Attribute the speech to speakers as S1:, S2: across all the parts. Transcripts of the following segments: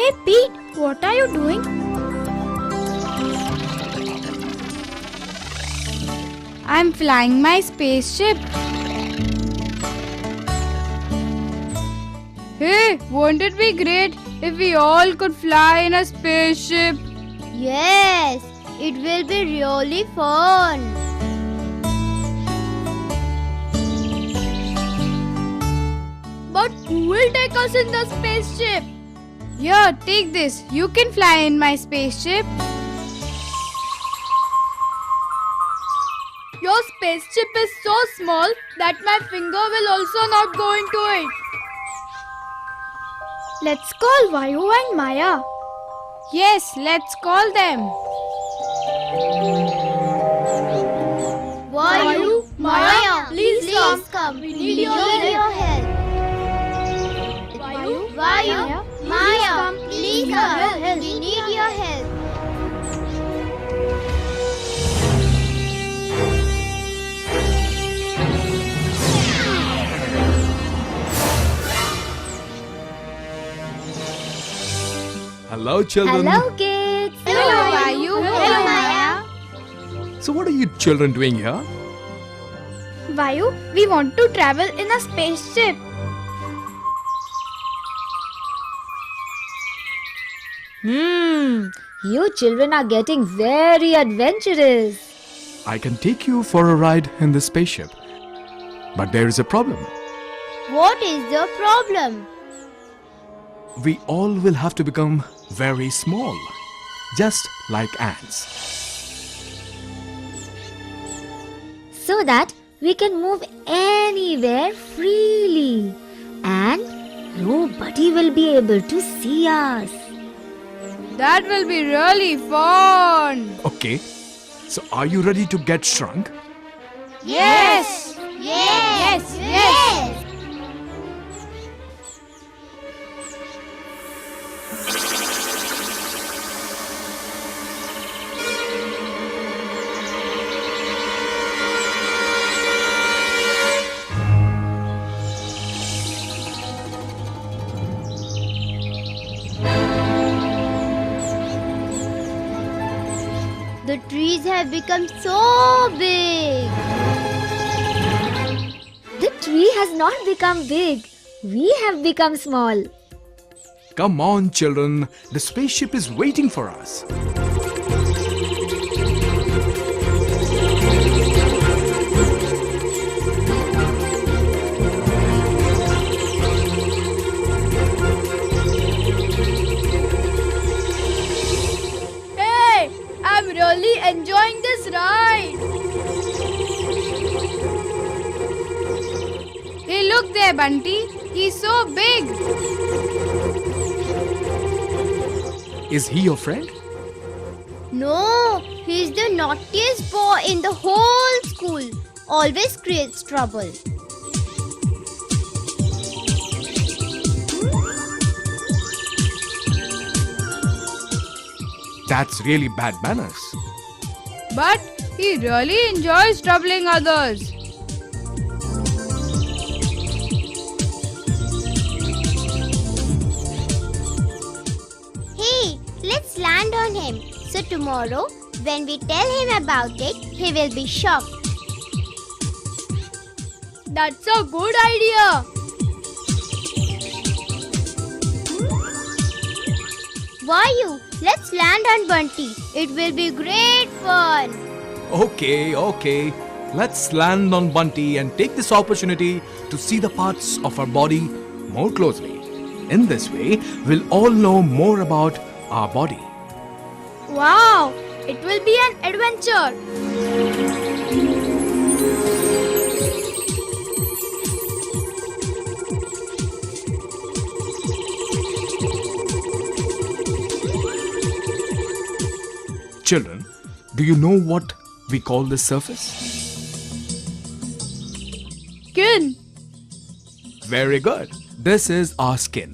S1: Hey Pete, what are you doing? I'm flying my spaceship. Hey, won't it be great if we all could fly in a spaceship?
S2: Yes, it will be really fun.
S1: But who will take us in the spaceship? Here, take this. You can fly in my spaceship. Your spaceship is so small that my finger will also not go into it. Let's call Vayu and Maya. Yes, let's call them.
S2: Vayu, Maya, please come. We need your help. Vayu, Maya, please come. We need your help.
S3: Hello, children.
S2: Hello, kids.
S1: Hello, Vayu.
S2: Hello, Maya.
S3: So, what are you children doing here?
S1: Vayu, we want to travel in a spaceship.
S4: You children are getting very adventurous.
S3: I can take you for a ride in the spaceship. But there is a problem.
S2: What is the problem?
S3: We all will have to become very small, just like ants.
S4: So that we can move anywhere freely. And nobody will be able to see us.
S1: That will be really fun.
S3: Okay, so are you ready to get shrunk?
S1: Yes.
S2: Yes.
S1: Yes.
S2: The trees have become so big.
S4: The tree has not become big. We have become small.
S3: Come on, children. The spaceship is waiting for us.
S1: Hey, I'm really enjoying this ride. Hey, look there, Bunty. He's so big.
S3: Is he your friend?
S2: No, he's the naughtiest boy in the whole school. Always creates trouble.
S3: That's really bad manners.
S1: But he really enjoys troubling others.
S2: Hey, let's land on him. So tomorrow, when we tell him about it, he will be shocked.
S1: That's a good idea.
S2: Vayu, let's land on Bunty. It will be great fun.
S3: Okay. Let's land on Bunty and take this opportunity to see the parts of our body more closely. In this way, we'll all know more about our body.
S1: Wow, it will be an adventure.
S3: Children, do you know what we call this surface?
S1: Skin.
S3: Very good. This is our skin.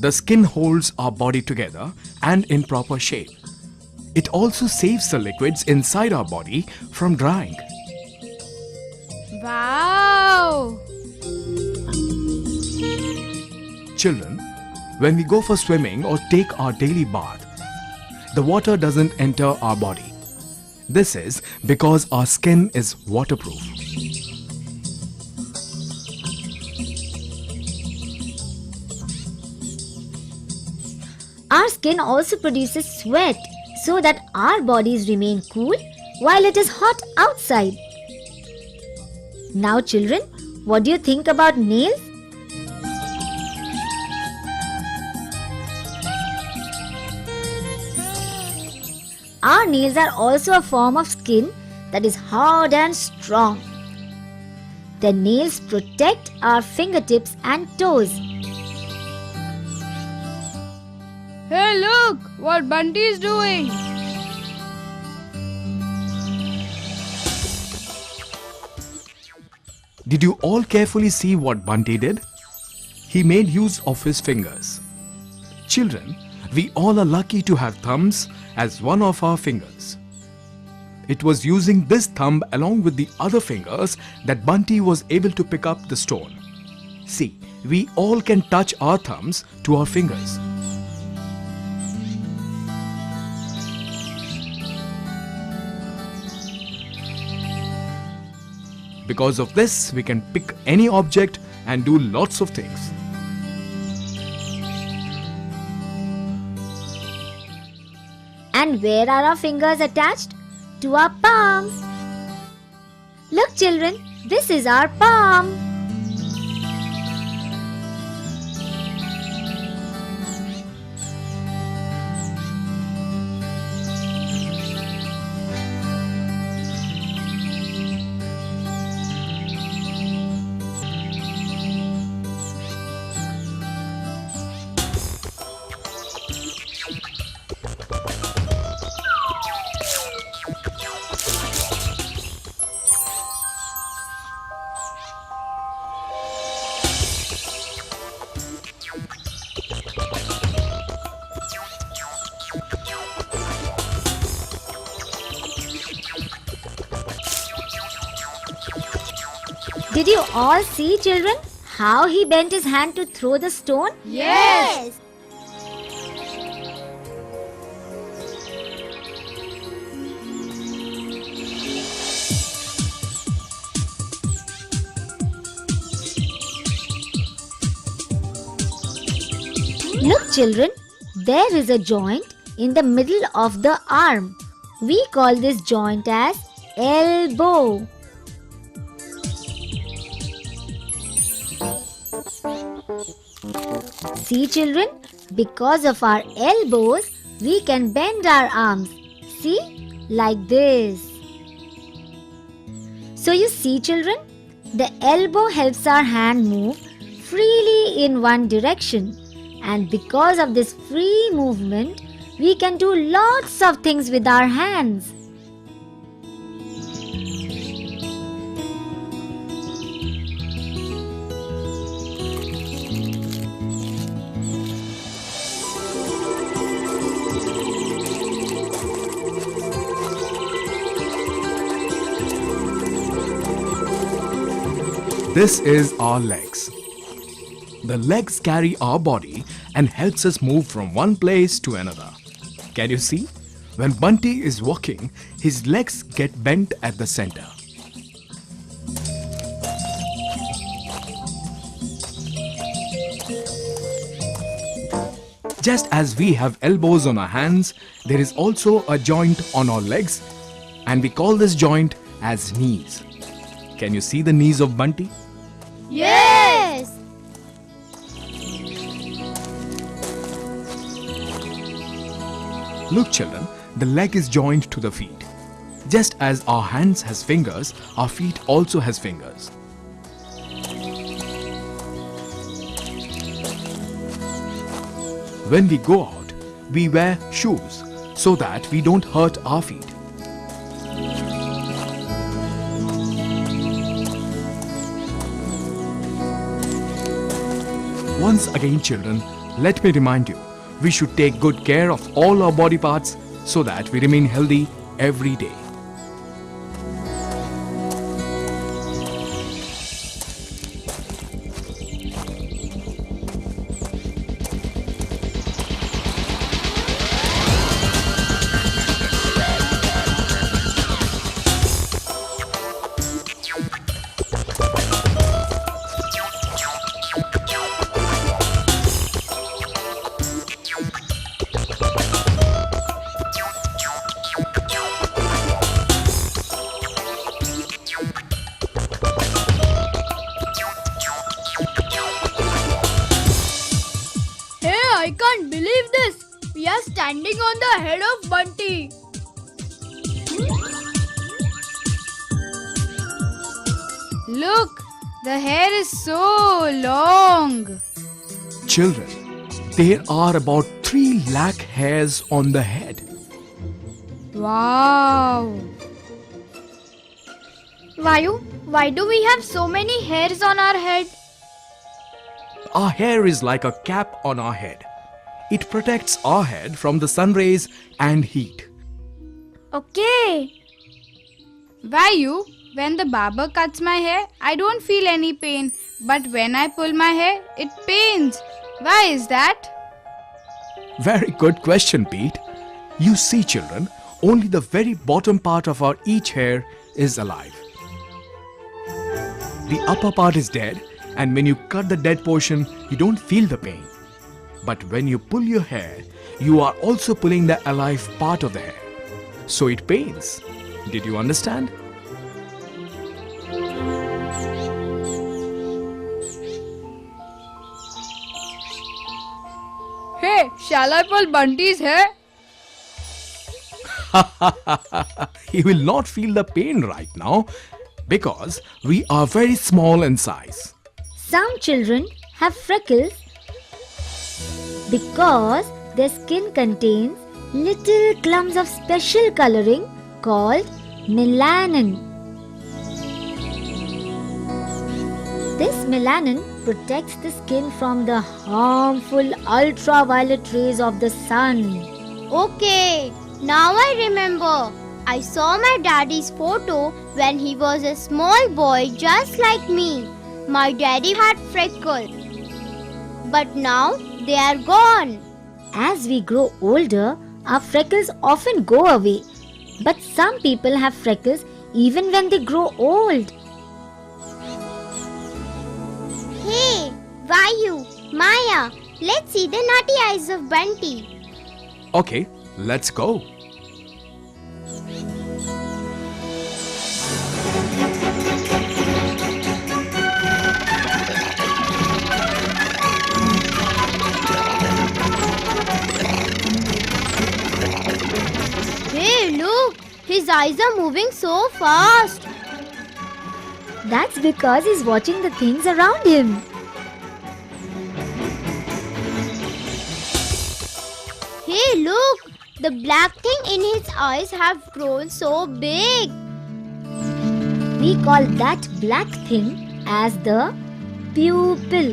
S3: The skin holds our body together and in proper shape. It also saves the liquids inside our body from drying.
S1: Wow.
S3: Children, When we go for swimming or take our daily bath, the water doesn't enter our body. This is because our skin is waterproof.
S4: Our skin also produces sweat so that our bodies remain cool while it is hot outside. Now children, what do you think about nails? Our nails are also a form of skin that is hard and strong. The nails protect our fingertips and toes.
S1: Hey, look what Bunty is doing.
S3: Did you all carefully see what Bunty did? He made use of his fingers. Children, we all are lucky to have thumbs as one of our fingers. It was using this thumb along with the other fingers that Bunty was able to pick up the stone. See, we all can touch our thumbs to our fingers. Because of this, we can pick any object and do lots of things.
S4: And where are our fingers attached? To our palms. Look children, this is our palm. Did you all see children how he bent his hand to throw the stone?
S1: Yes.
S4: Look children, there is a joint in the middle of the arm. We call this joint as elbow. See children, because of our elbows, we can bend our arms. See, like this. So you see children, the elbow helps our hand move freely in one direction. And because of this free movement, we can do lots of things with our hands.
S3: This is our legs. The legs carry our body and helps us move from one place to another. Can you see? When Bunty is walking, his legs get bent at the center. Just as we have elbows on our hands, there is also a joint on our legs, and we call this joint as knees. Can you see the knees of Bunty?
S1: Yes.
S3: Look children, the leg is joined to the feet. Just as our hands has fingers, our feet also has fingers. When we go out, we wear shoes so that we don't hurt our feet. Once again children, let me remind you, we should take good care of all our body parts so that we remain healthy every day.
S1: can't believe this. We are standing on the head of Bunty. Look, the hair is so long.
S3: Children, there are about 3 lakh hairs on the head.
S1: Wow. Vayu, why do we have so many hairs on our head?
S3: Our hair is like a cap on our head. It protects our head from the sun rays and heat.
S1: Okay. Vayu, when the barber cuts my hair, I don't feel any pain. But when I pull my hair, it pains. Why is that?
S3: Very good question, Pete. You see, children, only the very bottom part of our each hair is alive. The upper part is dead, and when you cut the dead portion, you don't feel the pain. But when you pull your hair, you are also pulling the alive part of the hair. So it pains. Did you understand?
S1: Hey, shall I pull Bunty's hair?
S3: He will not feel the pain right now because we are very small in size.
S4: Some children have freckles because their skin contains little clumps of special coloring called melanin. This melanin protects the skin from the harmful ultraviolet rays of the sun.
S2: Okay, now I remember. I saw my daddy's photo when he was a small boy just like me. My daddy had freckles, but now they are gone.
S4: As we grow older, our freckles often go away. But some people have freckles even when they grow old.
S2: Hey, Vayu, Maya, let's see the naughty eyes of Bunty.
S3: Okay, let's go.
S2: Hey, look, his eyes are moving so fast.
S4: That's because he's watching the things around him.
S2: Hey, look, the black thing in his eyes have grown so big.
S4: We call that black thing as the pupil.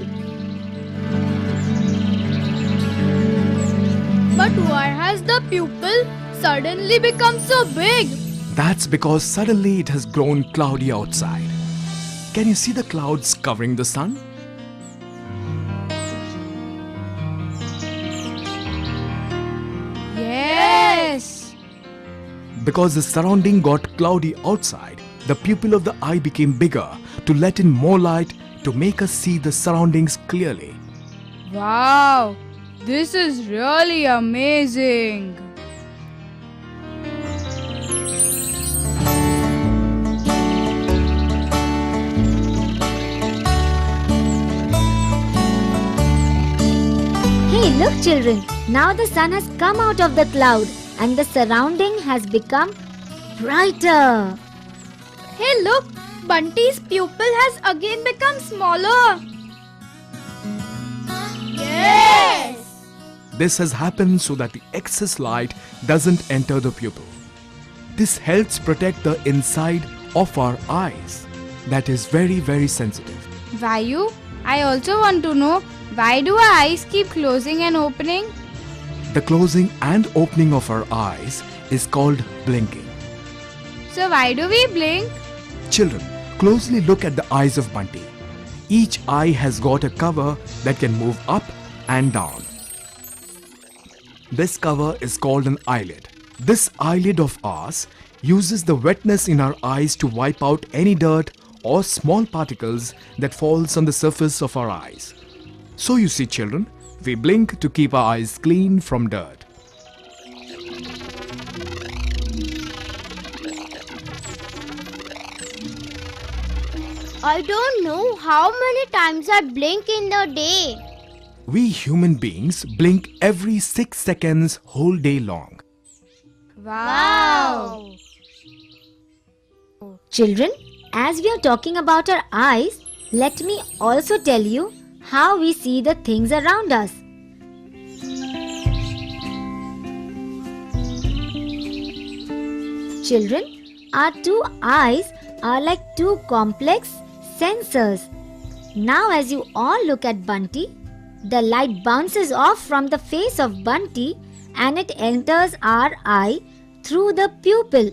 S1: But why has the pupil suddenly become so big?
S3: That's because suddenly it has grown cloudy outside. Can you see the clouds covering the sun?
S1: Yes.
S3: Because the surrounding got cloudy outside, the pupil of the eye became bigger to let in more light to make us see the surroundings clearly.
S1: Wow, this is really amazing.
S4: Hey, look children, now the sun has come out of the cloud and the surrounding has become brighter.
S1: Hey, look, Bunty's pupil has again become smaller. Yes.
S3: This has happened so that the excess light doesn't enter the pupil. This helps protect the inside of our eyes. That is very, very sensitive.
S1: Vayu, I also want to know, why do our eyes keep closing and opening?
S3: The closing and opening of our eyes is called blinking.
S1: So why do we blink?
S3: Children, closely look at the eyes of Bunty. Each eye has got a cover that can move up and down. This cover is called an eyelid. This eyelid of ours uses the wetness in our eyes to wipe out any dirt or small particles that falls on the surface of our eyes. So you see, children, we blink to keep our eyes clean from dirt.
S2: I don't know how many times I blink in the day.
S3: We human beings blink every 6 seconds whole day long.
S1: Wow!
S4: Children, as we are talking about our eyes, let me also tell you how we see the things around us. Children, our two eyes are like two complex sensors. Now, as you all look at Bunty, the light bounces off from the face of Bunty and it enters our eye through the pupil.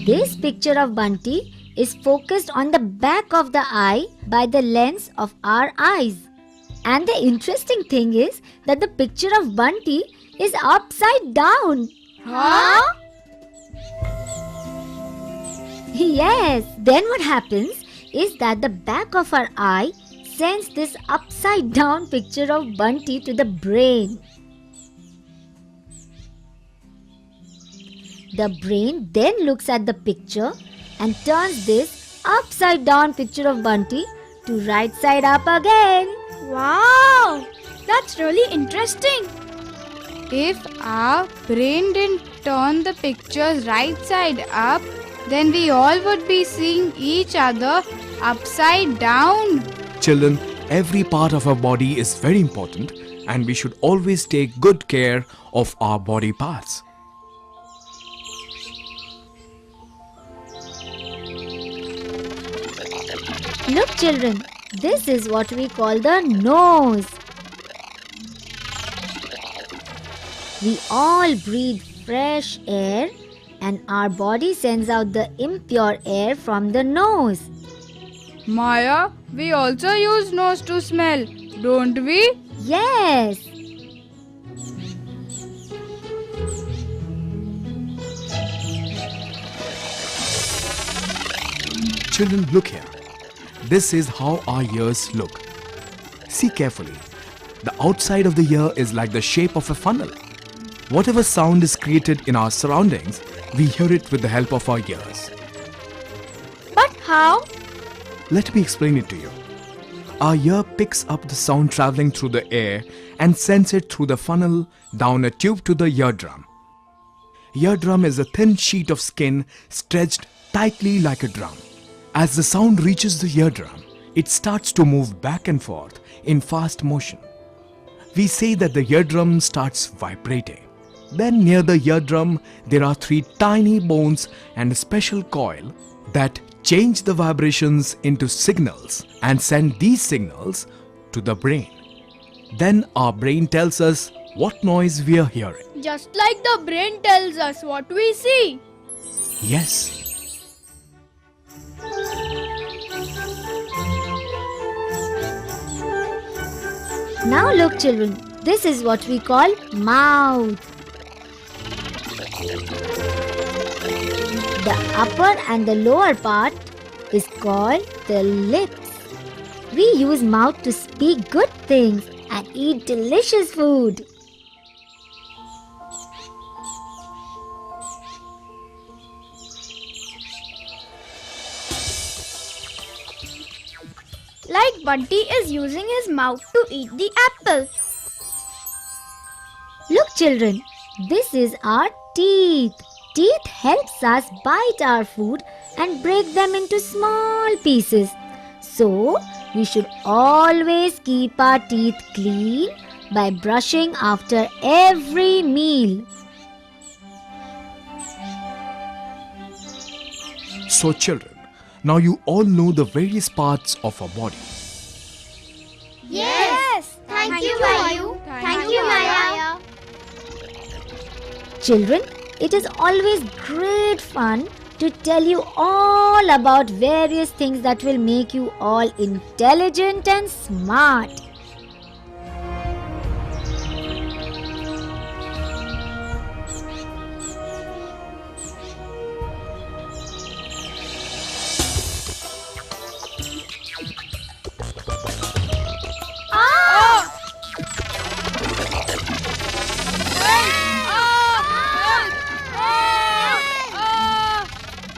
S4: This picture of Bunty is focused on the back of the eye by the lens of our eyes. And the interesting thing is that the picture of Bunty is upside down.
S1: Huh?
S4: Yes, then what happens is that the back of our eye sends this upside down picture of Bunty to the brain. The brain then looks at the picture and turns this upside down picture of Bunty to right side up again.
S2: Wow! That's really interesting.
S1: If our brain didn't turn the pictures right side up, then we all would be seeing each other upside down.
S3: Children, every part of our body is very important and we should always take good care of our body parts.
S4: Look children, this is what we call the nose. We all breathe fresh air and our body sends out the impure air from the nose.
S1: Maya, we also use nose to smell, don't we?
S4: Yes.
S3: Children, look here. This is how our ears look. See carefully. The outside of the ear is like the shape of a funnel. Whatever sound is created in our surroundings, we hear it with the help of our ears.
S2: But how?
S3: Let me explain it to you. Our ear picks up the sound traveling through the air and sends it through the funnel down a tube to the eardrum. Eardrum is a thin sheet of skin stretched tightly like a drum. As the sound reaches the eardrum, it starts to move back and forth in fast motion. We say that the eardrum starts vibrating. Then near the eardrum, there are 3 tiny bones and a special coil that change the vibrations into signals and send these signals to the brain. Then our brain tells us what noise we are hearing.
S2: Just like the brain tells us what we see.
S3: Yes.
S4: Now look children, this is what we call mouth. The upper and the lower part is called the lips. We use mouth to speak good things and eat delicious food.
S2: Like Bunty is using his mouth to eat the apple.
S4: Look children, this is our teeth. Teeth helps us bite our food and break them into small pieces. So, we should always keep our teeth clean by brushing after every meal.
S3: So children, now you all know the various parts of our body.
S2: Yes! Thank you, Vayu. Thank you, Maya.
S4: Children, it is always great fun to tell you all about various things that will make you all intelligent and smart.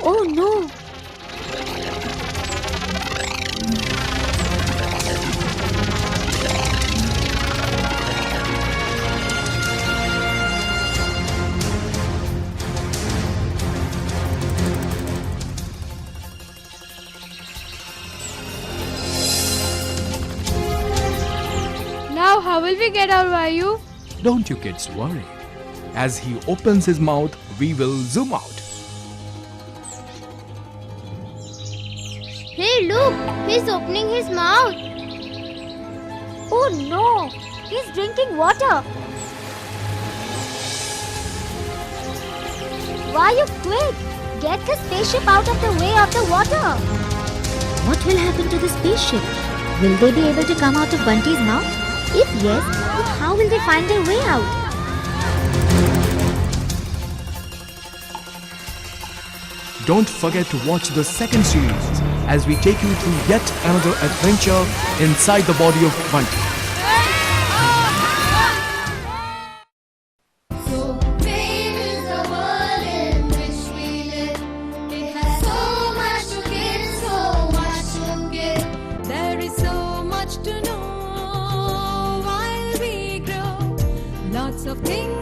S4: Oh no!
S1: how will we get out, Vayu?
S3: Don't you kids worry. As he opens his mouth, we will zoom out.
S2: Hey, look! He's opening his mouth.
S4: Oh no! He's drinking water! Why you quick? Get the spaceship out of the way of the water! What will happen to the spaceship? Will they be able to come out of Bunty's mouth? If yes, then how will they find their way out?
S3: Don't forget to watch the second series as we take you through yet another adventure inside the body of Bunty.
S5: So big is the world in which we live. It has so much to give, so much to give. There is so much to know while we grow. Lots of things